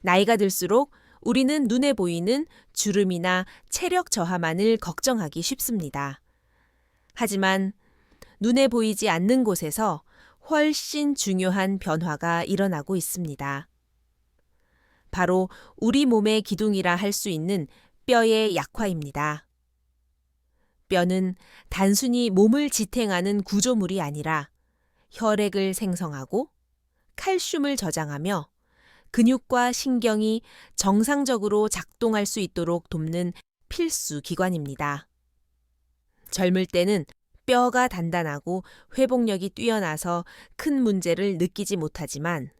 나이가 들수록 우리는 눈에 보이는 주름이나 체력 저하만을 걱정하기 쉽습니다. 하지만 눈에 보이지 않는 곳에서 훨씬 중요한 변화가 일어나고 있습니다. 바로 우리 몸의 기둥이라 할 수 있는 뼈의 약화입니다. 뼈는 단순히 몸을 지탱하는 구조물이 아니라 혈액을 생성하고 칼슘을 저장하며 근육과 신경이 정상적으로 작동할 수 있도록 돕는 필수 기관입니다. 젊을 때는 뼈가 단단하고 회복력이 뛰어나서 큰 문제를 느끼지 못하지만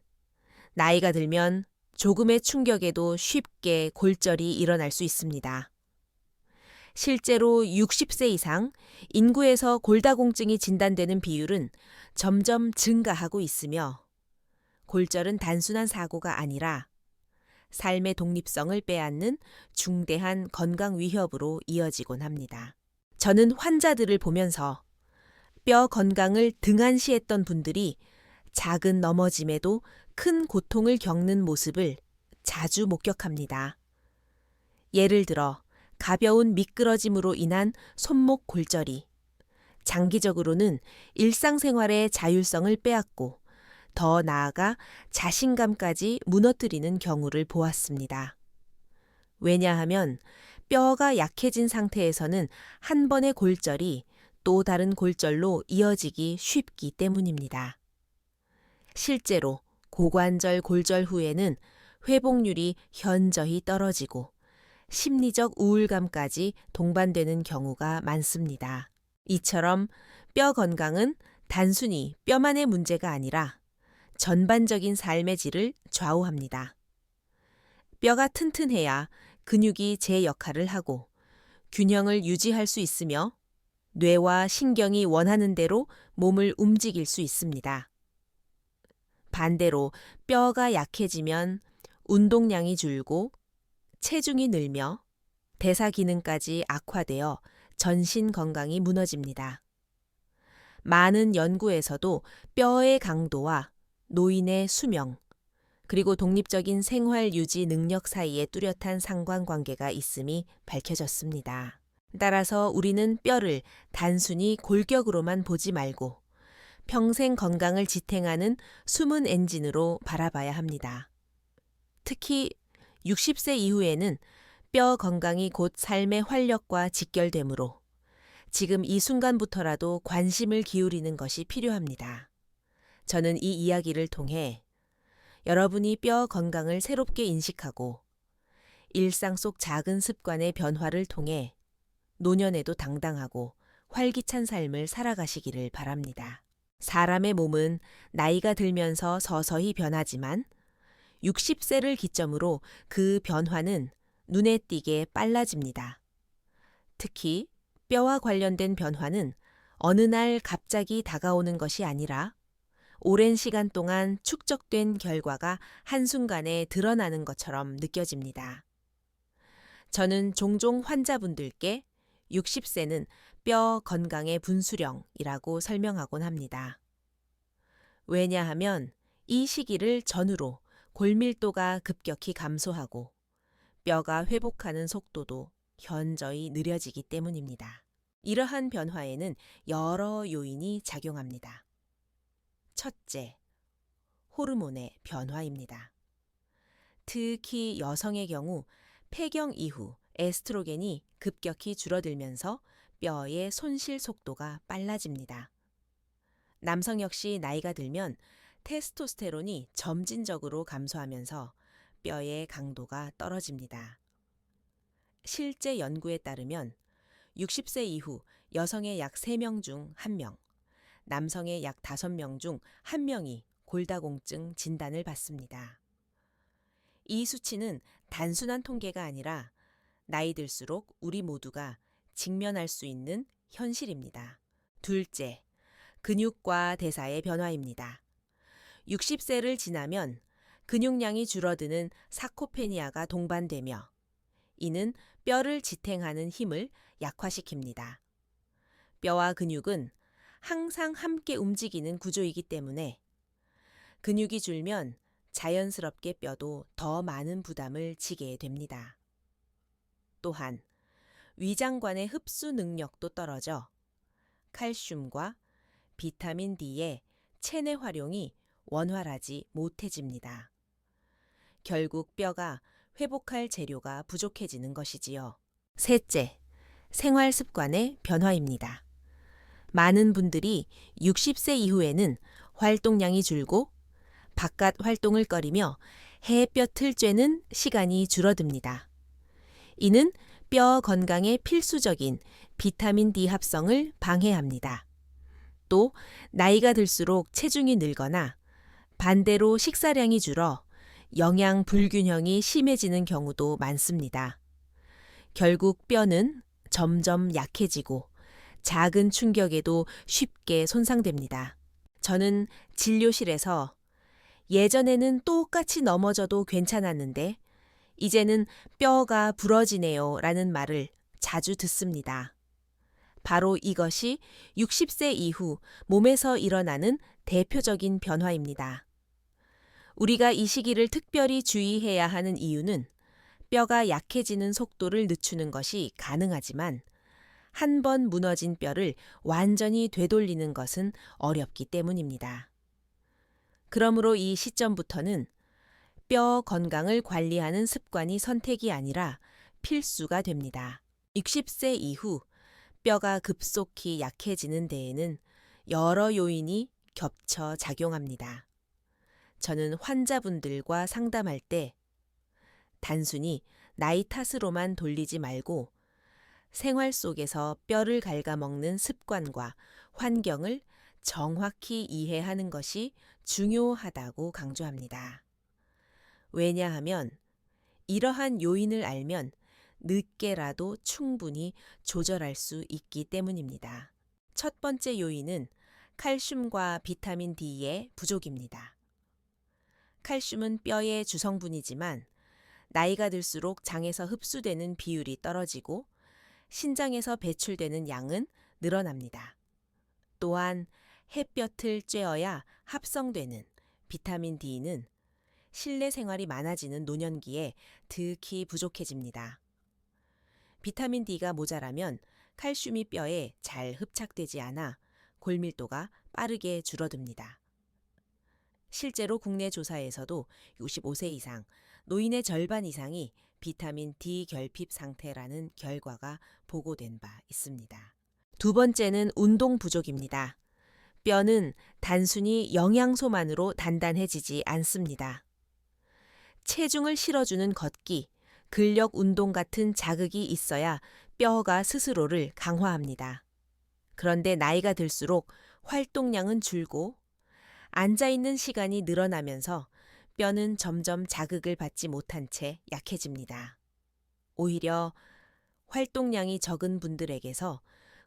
나이가 들면 조금의 충격에도 쉽게 골절이 일어날 수 있습니다. 실제로 60세 이상 인구에서 골다공증이 진단되는 비율은 점점 증가하고 있으며 골절은 단순한 사고가 아니라 삶의 독립성을 빼앗는 중대한 건강 위협으로 이어지곤 합니다. 저는 환자들을 보면서 뼈 건강을 등한시했던 분들이 작은 넘어짐에도 큰 고통을 겪는 모습을 자주 목격합니다. 예를 들어 가벼운 미끄러짐으로 인한 손목 골절이 장기적으로는 일상생활의 자율성을 빼앗고 더 나아가 자신감까지 무너뜨리는 경우를 보았습니다. 왜냐하면 뼈가 약해진 상태에서는 한 번의 골절이 또 다른 골절로 이어지기 쉽기 때문입니다. 실제로 고관절 골절 후에는 회복률이 현저히 떨어지고 심리적 우울감까지 동반되는 경우가 많습니다. 이처럼 뼈 건강은 단순히 뼈만의 문제가 아니라 전반적인 삶의 질을 좌우합니다. 뼈가 튼튼해야 근육이 제 역할을 하고 균형을 유지할 수 있으며 뇌와 신경이 원하는 대로 몸을 움직일 수 있습니다. 반대로 뼈가 약해지면 운동량이 줄고 체중이 늘며 대사 기능까지 악화되어 전신 건강이 무너집니다. 많은 연구에서도 뼈의 강도와 노인의 수명, 그리고 독립적인 생활 유지 능력 사이에 뚜렷한 상관관계가 있음이 밝혀졌습니다. 따라서 우리는 뼈를 단순히 골격으로만 보지 말고 평생 건강을 지탱하는 숨은 엔진으로 바라봐야 합니다. 특히 60세 이후에는 뼈 건강이 곧 삶의 활력과 직결되므로 지금 이 순간부터라도 관심을 기울이는 것이 필요합니다. 저는 이 이야기를 통해 여러분이 뼈 건강을 새롭게 인식하고 일상 속 작은 습관의 변화를 통해 노년에도 당당하고 활기찬 삶을 살아가시기를 바랍니다. 사람의 몸은 나이가 들면서 서서히 변하지만 60세를 기점으로 그 변화는 눈에 띄게 빨라집니다. 특히 뼈와 관련된 변화는 어느 날 갑자기 다가오는 것이 아니라 오랜 시간 동안 축적된 결과가 한순간에 드러나는 것처럼 느껴집니다. 저는 종종 환자분들께 60세는 뼈 건강의 분수령이라고 설명하곤 합니다. 왜냐하면 이 시기를 전후로 골밀도가 급격히 감소하고 뼈가 회복하는 속도도 현저히 느려지기 때문입니다. 이러한 변화에는 여러 요인이 작용합니다. 첫째, 호르몬의 변화입니다. 특히 여성의 경우 폐경 이후 에스트로겐이 급격히 줄어들면서 뼈의 손실 속도가 빨라집니다. 남성 역시 나이가 들면 테스토스테론이 점진적으로 감소하면서 뼈의 강도가 떨어집니다. 실제 연구에 따르면 60세 이후 여성의 약 3명 중 1명, 남성의 약 5명 중 1명이 골다공증 진단을 받습니다. 이 수치는 단순한 통계가 아니라 나이 들수록 우리 모두가 직면할 수 있는 현실입니다. 둘째, 근육과 대사의 변화입니다. 60세를 지나면 근육량이 줄어드는 사코페니아가 동반되며 이는 뼈를 지탱하는 힘을 약화시킵니다. 뼈와 근육은 항상 함께 움직이는 구조이기 때문에 근육이 줄면 자연스럽게 뼈도 더 많은 부담을 지게 됩니다. 또한 위장관의 흡수 능력도 떨어져 칼슘과 비타민 D의 체내 활용이 원활하지 못해집니다. 결국 뼈가 회복할 재료가 부족해지는 것이지요. 셋째, 생활 습관의 변화입니다. 많은 분들이 60세 이후에는 활동량이 줄고 바깥 활동을 꺼리며 햇볕을 쬐는 시간이 줄어듭니다. 이는 뼈 건강에 필수적인 비타민 D 합성을 방해합니다. 또 나이가 들수록 체중이 늘거나 반대로 식사량이 줄어 영양 불균형이 심해지는 경우도 많습니다. 결국 뼈는 점점 약해지고 작은 충격에도 쉽게 손상됩니다. 저는 진료실에서 예전에는 똑같이 넘어져도 괜찮았는데 이제는 뼈가 부러지네요 라는 말을 자주 듣습니다. 바로 이것이 60세 이후 몸에서 일어나는 대표적인 변화입니다. 우리가 이 시기를 특별히 주의해야 하는 이유는 뼈가 약해지는 속도를 늦추는 것이 가능하지만 한 번 무너진 뼈를 완전히 되돌리는 것은 어렵기 때문입니다. 그러므로 이 시점부터는 뼈 건강을 관리하는 습관이 선택이 아니라 필수가 됩니다. 60세 이후 뼈가 급속히 약해지는 데에는 여러 요인이 겹쳐 작용합니다. 저는 환자분들과 상담할 때 단순히 나이 탓으로만 돌리지 말고 생활 속에서 뼈를 갉아먹는 습관과 환경을 정확히 이해하는 것이 중요하다고 강조합니다. 왜냐하면 이러한 요인을 알면 늦게라도 충분히 조절할 수 있기 때문입니다. 첫 번째 요인은 칼슘과 비타민 D의 부족입니다. 칼슘은 뼈의 주성분이지만 나이가 들수록 장에서 흡수되는 비율이 떨어지고 신장에서 배출되는 양은 늘어납니다. 또한 햇볕을 쬐어야 합성되는 비타민 D는 실내 생활이 많아지는 노년기에 특히 부족해집니다. 비타민 D가 모자라면 칼슘이 뼈에 잘 흡착되지 않아 골밀도가 빠르게 줄어듭니다. 실제로 국내 조사에서도 65세 이상, 노인의 절반 이상이 비타민 D 결핍 상태라는 결과가 보고된 바 있습니다. 두 번째는 운동 부족입니다. 뼈는 단순히 영양소만으로 단단해지지 않습니다. 체중을 실어주는 걷기, 근력 운동 같은 자극이 있어야 뼈가 스스로를 강화합니다. 그런데 나이가 들수록 활동량은 줄고 앉아있는 시간이 늘어나면서 뼈는 점점 자극을 받지 못한 채 약해집니다. 오히려 활동량이 적은 분들에게서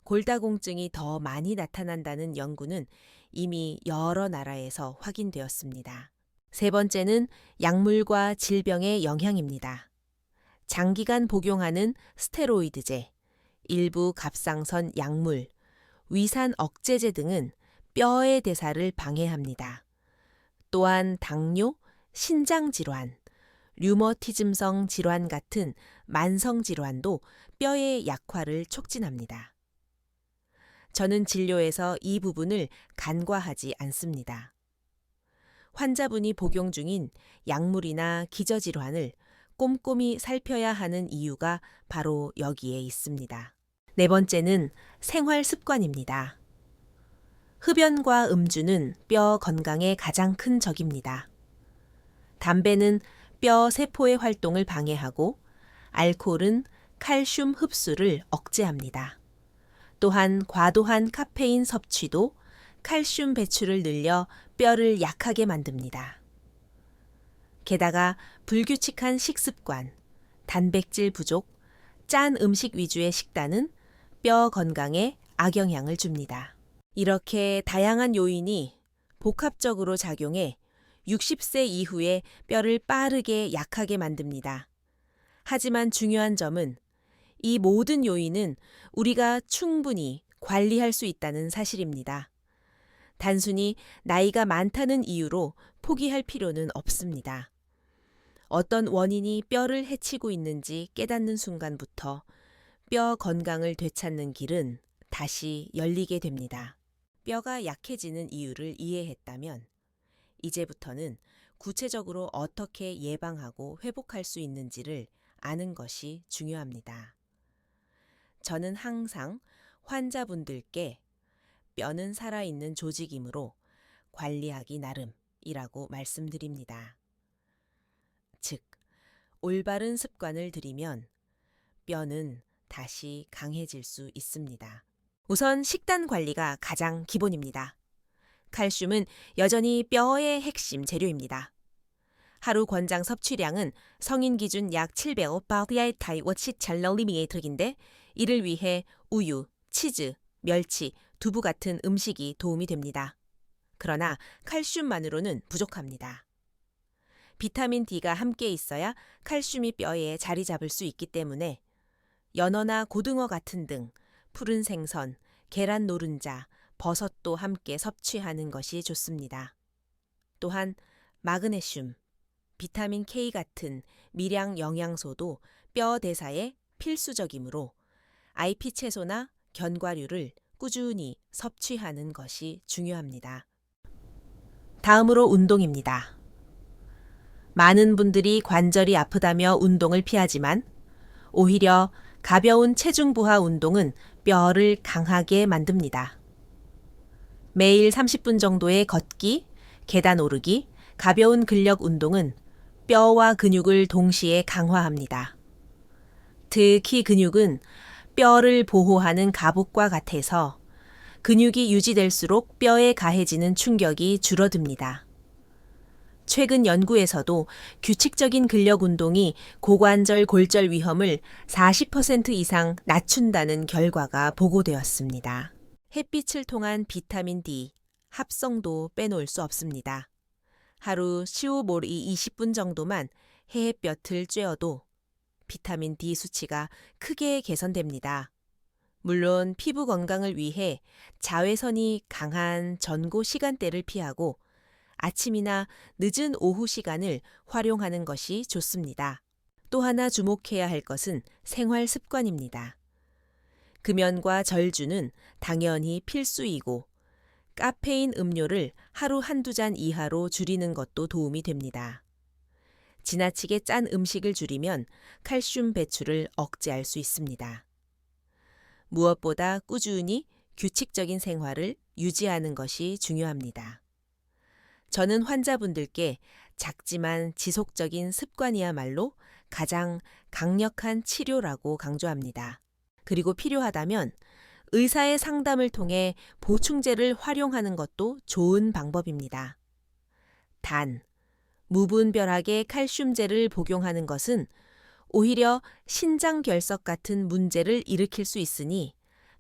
골다공증이 더 많이 나타난다는 연구는 이미 여러 나라에서 확인되었습니다. 세 번째는 약물과 질병의 영향입니다. 장기간 복용하는 스테로이드제, 일부 갑상선 약물, 위산 억제제 등은 뼈의 대사를 방해합니다. 또한 당뇨, 신장질환, 류머티즘성 질환 같은 만성질환도 뼈의 약화를 촉진합니다. 저는 진료에서 이 부분을 간과하지 않습니다. 환자분이 복용 중인 약물이나 기저질환을 꼼꼼히 살펴야 하는 이유가 바로 여기에 있습니다. 네 번째는 생활 습관입니다. 흡연과 음주는 뼈 건강에 가장 큰 적입니다. 담배는 뼈 세포의 활동을 방해하고 알코올은 칼슘 흡수를 억제합니다. 또한 과도한 카페인 섭취도 칼슘 배출을 늘려 뼈를 약하게 만듭니다. 게다가 불규칙한 식습관, 단백질 부족, 짠 음식 위주의 식단은 뼈 건강에 악영향을 줍니다. 이렇게 다양한 요인이 복합적으로 작용해 60세 이후에 뼈를 빠르게 약하게 만듭니다. 하지만 중요한 점은 이 모든 요인은 우리가 충분히 관리할 수 있다는 사실입니다. 단순히 나이가 많다는 이유로 포기할 필요는 없습니다. 어떤 원인이 뼈를 해치고 있는지 깨닫는 순간부터 뼈 건강을 되찾는 길은 다시 열리게 됩니다. 뼈가 약해지는 이유를 이해했다면 이제부터는 구체적으로 어떻게 예방하고 회복할 수 있는지를 아는 것이 중요합니다. 저는 항상 환자분들께 뼈는 살아있는 조직이므로 관리하기 나름이라고 말씀드립니다. 즉, 올바른 습관을 들이면 뼈는 다시 강해질 수 있습니다. 우선 식단 관리가 가장 기본입니다. 칼슘은 여전히 뼈의 핵심 재료입니다. 하루 권장 섭취량은 성인 기준 약 700mg인데 이를 위해 우유, 치즈, 멸치, 두부 같은 음식이 도움이 됩니다. 그러나 칼슘만으로는 부족합니다. 비타민 D가 함께 있어야 칼슘이 뼈에 자리 잡을 수 있기 때문에 연어나 고등어 같은 등 푸른 생선, 계란 노른자, 버섯도 함께 섭취하는 것이 좋습니다. 또한 마그네슘, 비타민 K 같은 미량 영양소도 뼈 대사에 필수적이므로 IP 채소나 견과류를 꾸준히 섭취하는 것이 중요합니다. 다음으로 운동입니다. 많은 분들이 관절이 아프다며 운동을 피하지만 오히려 가벼운 체중 부하 운동은 뼈를 강하게 만듭니다. 매일 30분 정도의 걷기, 계단 오르기, 가벼운 근력 운동은 뼈와 근육을 동시에 강화합니다. 특히 근육은 뼈를 보호하는 갑옷과 같아서 근육이 유지될수록 뼈에 가해지는 충격이 줄어듭니다. 최근 연구에서도 규칙적인 근력 운동이 고관절 골절 위험을 40% 이상 낮춘다는 결과가 보고되었습니다. 햇빛을 통한 비타민 D, 합성도 빼놓을 수 없습니다. 하루 시우몰이 20분 정도만 햇볕을 쬐어도 비타민 D 수치가 크게 개선됩니다. 물론 피부 건강을 위해 자외선이 강한 전고 시간대를 피하고 아침이나 늦은 오후 시간을 활용하는 것이 좋습니다. 또 하나 주목해야 할 것은 생활 습관입니다. 금연과 절주는 당연히 필수이고 카페인 음료를 하루 한두 잔 이하로 줄이는 것도 도움이 됩니다. 지나치게 짠 음식을 줄이면 칼슘 배출을 억제할 수 있습니다. 무엇보다 꾸준히 규칙적인 생활을 유지하는 것이 중요합니다. 저는 환자분들께 작지만 지속적인 습관이야말로 가장 강력한 치료라고 강조합니다. 그리고 필요하다면 의사의 상담을 통해 보충제를 활용하는 것도 좋은 방법입니다. 단, 무분별하게 칼슘제를 복용하는 것은 오히려 신장결석 같은 문제를 일으킬 수 있으니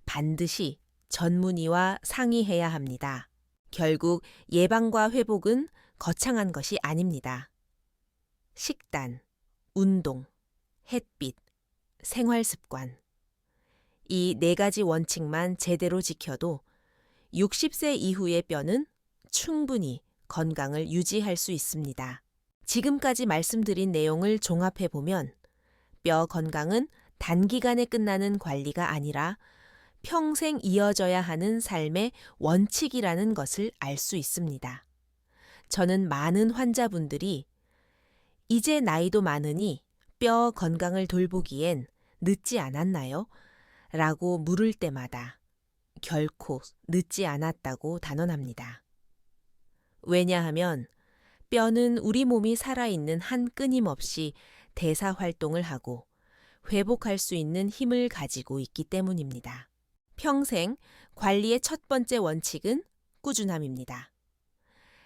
반드시 전문의와 상의해야 합니다. 결국 예방과 회복은 거창한 것이 아닙니다. 식단, 운동, 햇빛, 생활습관. 이 4가지 원칙만 제대로 지켜도 60세 이후의 뼈는 충분히 건강을 유지할 수 있습니다. 지금까지 말씀드린 내용을 종합해보면 뼈 건강은 단기간에 끝나는 관리가 아니라 평생 이어져야 하는 삶의 원칙이라는 것을 알 수 있습니다. 저는 많은 환자분들이 이제 나이도 많으니 뼈 건강을 돌보기엔 늦지 않았나요? 라고 물을 때마다 결코 늦지 않았다고 단언합니다. 왜냐하면 뼈는 우리 몸이 살아있는 한 끊임없이 대사 활동을 하고 회복할 수 있는 힘을 가지고 있기 때문입니다. 평생 관리의 첫 번째 원칙은 꾸준함입니다.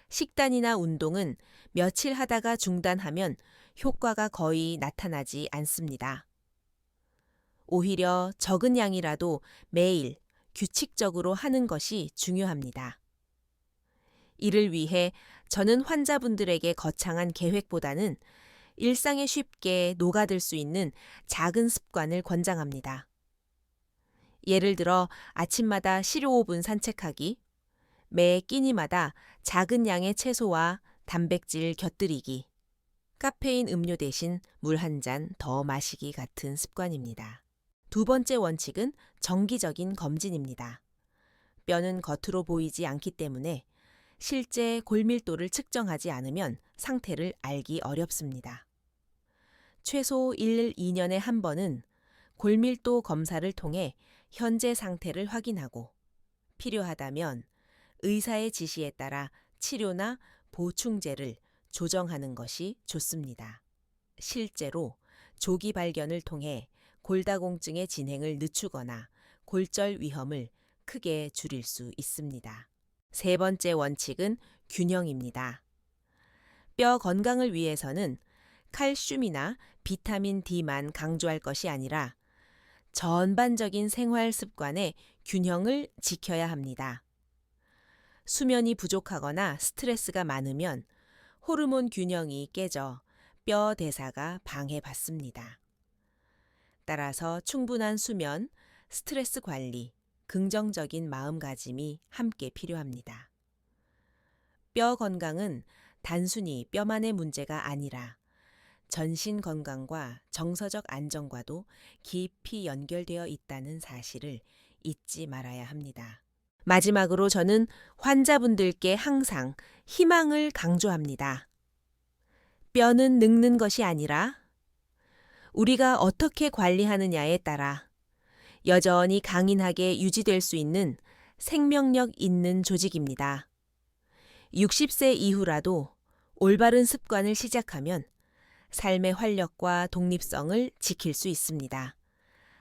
식단이나 운동은 며칠 하다가 중단하면 효과가 거의 나타나지 않습니다. 오히려 적은 양이라도 매일 규칙적으로 하는 것이 중요합니다. 이를 위해 저는 환자분들에게 거창한 계획보다는 일상에 쉽게 녹아들 수 있는 작은 습관을 권장합니다. 예를 들어 아침마다 시료 5분 산책하기, 매 끼니마다 작은 양의 채소와 단백질 곁들이기, 카페인 음료 대신 물 한 잔 더 마시기 같은 습관입니다. 두 번째 원칙은 정기적인 검진입니다. 뼈는 겉으로 보이지 않기 때문에 실제 골밀도를 측정하지 않으면 상태를 알기 어렵습니다. 최소 1, 2년에 한 번은 골밀도 검사를 통해 현재 상태를 확인하고 필요하다면 의사의 지시에 따라 치료나 보충제를 조정하는 것이 좋습니다. 실제로 조기 발견을 통해 골다공증의 진행을 늦추거나 골절 위험을 크게 줄일 수 있습니다. 세 번째 원칙은 균형입니다. 뼈 건강을 위해서는 칼슘이나 비타민 D만 강조할 것이 아니라 전반적인 생활 습관의 균형을 지켜야 합니다. 수면이 부족하거나 스트레스가 많으면 호르몬 균형이 깨져 뼈 대사가 방해받습니다. 따라서 충분한 수면, 스트레스 관리, 긍정적인 마음가짐이 함께 필요합니다. 뼈 건강은 단순히 뼈만의 문제가 아니라 전신 건강과 정서적 안정과도 깊이 연결되어 있다는 사실을 잊지 말아야 합니다. 마지막으로 저는 환자분들께 항상 희망을 강조합니다. 뼈는 늙는 것이 아니라 우리가 어떻게 관리하느냐에 따라 여전히 강인하게 유지될 수 있는 생명력 있는 조직입니다. 60세 이후라도 올바른 습관을 시작하면 삶의 활력과 독립성을 지킬 수 있습니다.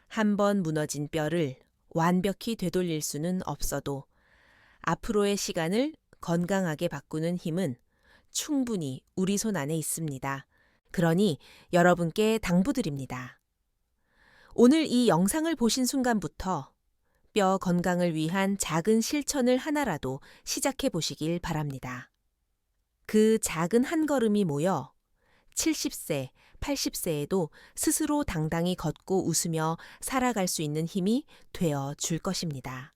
한 번 무너진 뼈를 완벽히 되돌릴 수는 없어도 앞으로의 시간을 건강하게 바꾸는 힘은 충분히 우리 손 안에 있습니다. 그러니 여러분께 당부드립니다. 오늘 이 영상을 보신 순간부터 뼈 건강을 위한 작은 실천을 하나라도 시작해 보시길 바랍니다. 그 작은 한 걸음이 모여 70세, 80세에도 스스로 당당히 걷고 웃으며 살아갈 수 있는 힘이 되어 줄 것입니다.